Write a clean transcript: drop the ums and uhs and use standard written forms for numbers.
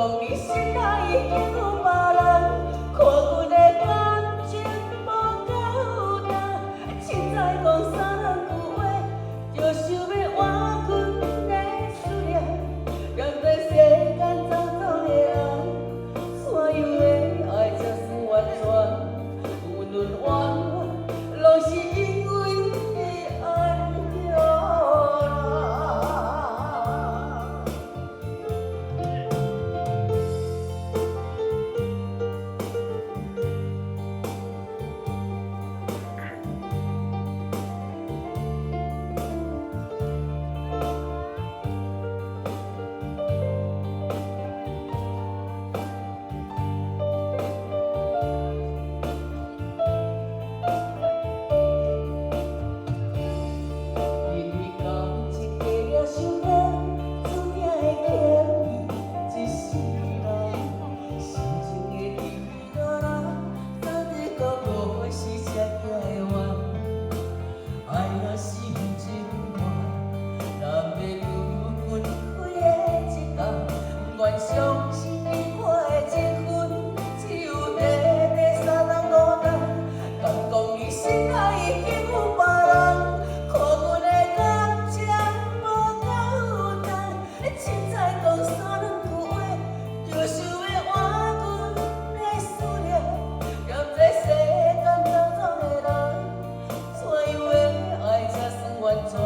讲你心内已经有别人，看阮的感情无够重，凊彩讲三两句话，就想要换阮的思念。让这世间走走的人，所有的爱才算完全，有轮弯弯，拢是因为你爱着人。相信你看的这份，只有短三人孤单。敢讲你心内已经有别人，看阮的感情无够重，凊彩讲三两句话，就想要换阮的思念。让这世间走走的人，所有的爱才算完全。